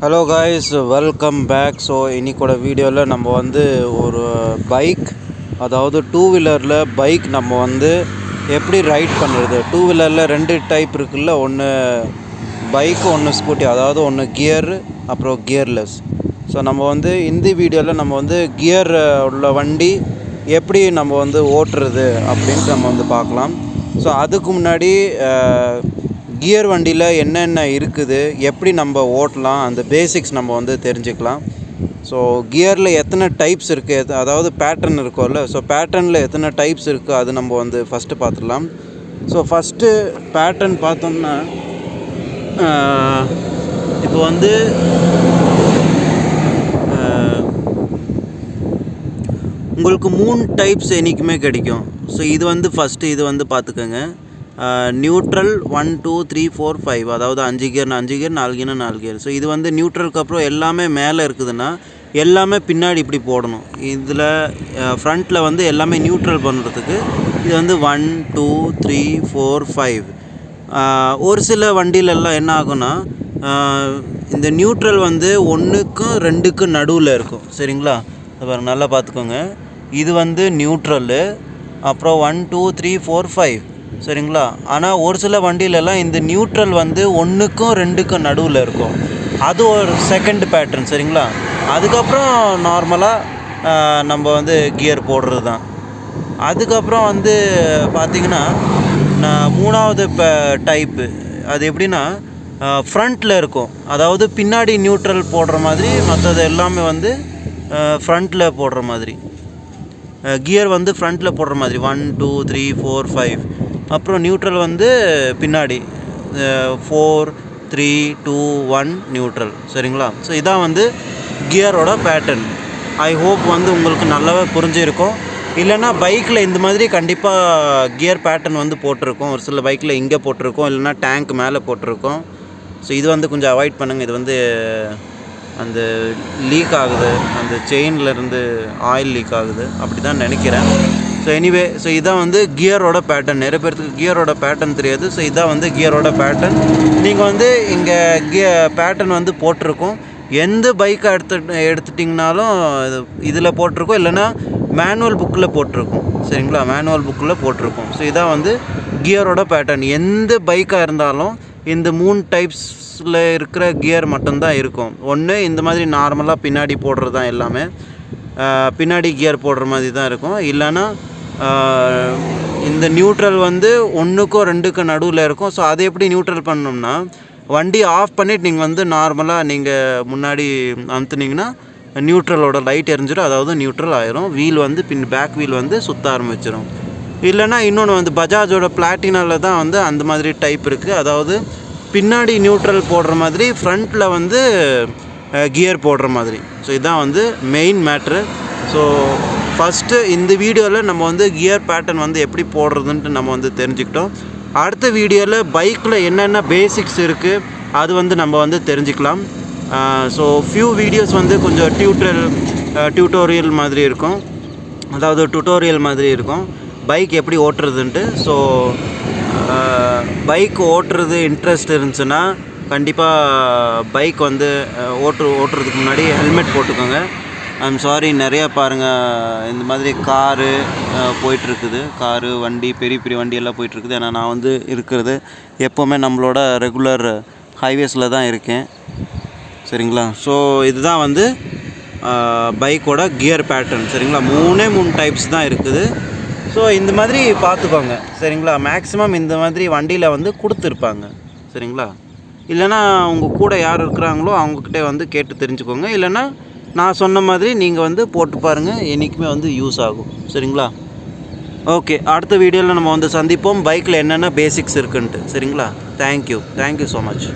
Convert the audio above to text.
Hello guys, welcome back. So இன்றைக்கோட வீடியோவில் நம்ம வந்து ஒரு பைக், அதாவது டூ வீலரில் பைக் நம்ம வந்து எப்படி ரைட் பண்ணுறது. டூ வீலரில் ரெண்டு டைப் இருக்குல்ல, ஒன்று பைக்கு, ஒன்று ஸ்கூட்டி. அதாவது ஒன்று கியர், அப்புறம் கியர்லெஸ். ஸோ நம்ம வந்து இந்த வீடியோவில் நம்ம வந்து கியர் உள்ள வண்டி எப்படி நம்ம வந்து ஓட்டுறது அப்படின்ட்டு நம்ம வந்து பார்க்கலாம். ஸோ அதுக்கு முன்னாடி கியர் வண்டியில் என்னென்ன இருக்குது, எப்படி நம்ம ஓட்டலாம், அந்த பேசிக்ஸ் நம்ம வந்து தெரிஞ்சுக்கலாம். ஸோ கியரில் எத்தனை டைப்ஸ் இருக்குது, அதாவது பேட்டர்ன் இருக்கும்ல, ஸோ பேட்டர்னில் எத்தனை டைப்ஸ் இருக்குது அது நம்ம வந்து ஃபஸ்ட்டு பார்த்துடலாம். ஸோ ஃபஸ்ட்டு பேட்டர்ன் பார்த்தோம்னா, இப்போ வந்து உங்களுக்கு 3 டைப்ஸ் என்றைக்குமே கிடைக்கும். ஸோ இது வந்து ஃபஸ்ட்டு இது வந்து பார்த்துக்கோங்க. நியூட்ரல் 1 2 3 4 5, அதாவது 5 கியர் 5 கியர், 4 கியர்னா 4 கியர். ஸோ இது வந்து நியூட்ரலுக்கு அப்புறம் எல்லாமே மேலே இருக்குதுன்னா எல்லாமே பின்னாடி இப்படி போடணும். இதில் ஃப்ரண்ட்டில் வந்து எல்லாமே நியூட்ரல் பண்ணுறதுக்கு இது வந்து 1 2 3 4 5. ஒரு சில வண்டியிலெல்லாம் என்ன ஆகும்னா, இந்த நியூட்ரல் வந்து 1க்கும் 2க்கும் நடுவில் இருக்கும். சரிங்களா, பாருங்க, நல்லா பார்த்துக்கோங்க. இது வந்து நியூட்ரலு, அப்புறம் 1 2 3 4 5. சரிங்களா, ஆனால் ஒரு சில வண்டியிலலாம் இந்த நியூட்ரல் வந்து 1க்கும் 2க்கும் நடுவில் இருக்கும். அது ஒரு செகண்ட் பேட்டர்ன். சரிங்களா, அதுக்கப்புறம் நார்மலாக நம்ம வந்து கியர் போடுறது தான். அதுக்கப்புறம் வந்து பார்த்திங்கன்னா, மூணாவது டைப்பு அது எப்படின்னா, ஃப்ரண்ட்டில் இருக்கும். அதாவது பின்னாடி நியூட்ரல் போடுற மாதிரி, மற்றது எல்லாமே வந்து ஃப்ரண்ட்டில் போடுற மாதிரி. கியர் வந்து ஃப்ரண்ட்டில் போடுற மாதிரி 1 2 3 4 5. அப்புறம் நியூட்ரல் வந்து பின்னாடி 4 3 2 1 நியூட்ரல். சரிங்களா, ஸோ இதான் வந்து கியரோட பேட்டர்ன். ஐ ஹோப் வந்து உங்களுக்கு நல்லாவே புரிஞ்சிருக்கும். இல்லைன்னா பைக்கில் இந்த மாதிரி கண்டிப்பாக கியர் பேட்டர்ன் வந்து போட்டிருக்கோம். ஒரு சில பைக்கில் இங்கே போட்டிருக்கோம், இல்லைன்னா டேங்க் மேலே போட்டிருக்கோம். ஸோ இது வந்து கொஞ்சம் அவாய்ட் பண்ணுங்கள். இது வந்து அந்த லீக் ஆகுது, அந்த செயின்லேருந்து ஆயில் லீக் ஆகுது, அப்படி தான் நினைக்கிறேன். ஸோ எனிவே, ஸோ இதான் வந்து கியரோட பேட்டர்ன். நிறைய பேருக்கு கியரோட பேட்டர்ன் தெரியாது. ஸோ இதான் வந்து கியரோட பேட்டர்ன். நீங்கள் வந்து இங்கே பேட்டர்ன் வந்து போட்டிருக்கோம். எந்த பைக்கை எடுத்துட்டிங்கனாலும் இதில் போட்டிருக்கோம், இல்லைன்னா மேனுவல் புக்கில் போட்டிருக்கோம். சரிங்களா, மேனுவல் புக்கில் போட்டிருக்கோம். ஸோ இதான் வந்து கியரோட பேட்டர்ன். எந்த பைக்காக இருந்தாலும் இந்த 3 டைப்ஸில் இருக்கிற கியர் மட்டும்தான் இருக்கும். ஒன்று இந்த மாதிரி நார்மலாக பின்னாடி போடுறது தான், எல்லாமே பின்னாடி கியர் போடுற மாதிரி தான் இருக்கும். இல்லைன்னா இந்த நியூட்ரல் வந்து 1க்கும் 2க்கும் நடுவில் இருக்கும். ஸோ அதை எப்படி நியூட்ரல் பண்ணணும்னா, வண்டி ஆஃப் பண்ணிவிட்டு நீங்கள் வந்து நார்மலாக நீங்கள் முன்னாடி அமுத்துனீங்கன்னா நியூட்ரலோட லைட் எரிஞ்சிடும், அதாவது நியூட்ரல் ஆயிரும். வீல் வந்து பேக் வீல் வந்து சுற்ற ஆரம்பிச்சிடும். இல்லைன்னா இன்னொன்று வந்து பஜாஜோட பிளாட்டினாவில் தான் வந்து அந்த மாதிரி டைப் இருக்குது. அதாவது பின்னாடி நியூட்ரல் போடுற மாதிரி, ஃப்ரண்ட்டில் வந்து கியர் போடுற மாதிரி. ஸோ இதுதான் வந்து மெயின் மேட்ரு. ஸோ ஃபஸ்ட்டு இந்த வீடியோவில் நம்ம வந்து கியர் பேட்டர்ன் வந்து எப்படி போடுறதுன்ட்டு நம்ம வந்து தெரிஞ்சுக்கிட்டோம். அடுத்த வீடியோவில் பைக்கில் என்னென்ன பேசிக்ஸ் இருக்குது அது வந்து நம்ம வந்து தெரிஞ்சுக்கலாம். ஸோ ஃபியூ வீடியோஸ் வந்து கொஞ்சம் டியூட்டோரியல் மாதிரி இருக்கும், அதாவது டுட்டோரியல் மாதிரி இருக்கும், பைக் எப்படி ஓட்டுறதுன்ட்டு. ஸோ பைக் ஓட்டுறது இன்ட்ரெஸ்ட் இருந்துச்சுன்னா கண்டிப்பாக பைக் வந்து ஓட்டுறதுக்கு முன்னாடி ஹெல்மெட் போட்டுக்கோங்க. ஐம் சாரி, நிறையா பாருங்கள் இந்த மாதிரி காரு போயிட்டுருக்குது, காரு வண்டி, பெரிய பெரிய வண்டி எல்லாம் போயிட்டுருக்குது. ஏன்னா நான் வந்து இருக்கிறது எப்போவுமே நம்மளோட ரெகுலர் ஹைவேஸில் தான் இருக்கேன். சரிங்களா, ஸோ இதுதான் வந்து பைக்கோட கியர் பேட்டர்ன். சரிங்களா, 3 டைப்ஸ் தான் இருக்குது. ஸோ இந்த மாதிரி பார்த்துக்கோங்க. சரிங்களா, மேக்ஸிமம் இந்த மாதிரி வண்டியில் வந்து கொடுத்துருப்பாங்க. சரிங்களா, இல்லைனா உங்கள் கூட யார் இருக்கிறாங்களோ அவங்கக்கிட்ட வந்து கேட்டு தெரிஞ்சுக்கோங்க. இல்லைனா நான் சொன்ன மாதிரி நீங்கள் வந்து போட்டு பாருங்கள், என்றைக்குமே வந்து யூஸ் ஆகும். சரிங்களா, ஓகே, அடுத்த வீடியோவில் நம்ம வந்து சந்திப்போம், பைக்கில் என்னென்ன பேசிக்ஸ் இருக்குன்ட்டு. சரிங்களா, தேங்க்யூ ஸோ மச்.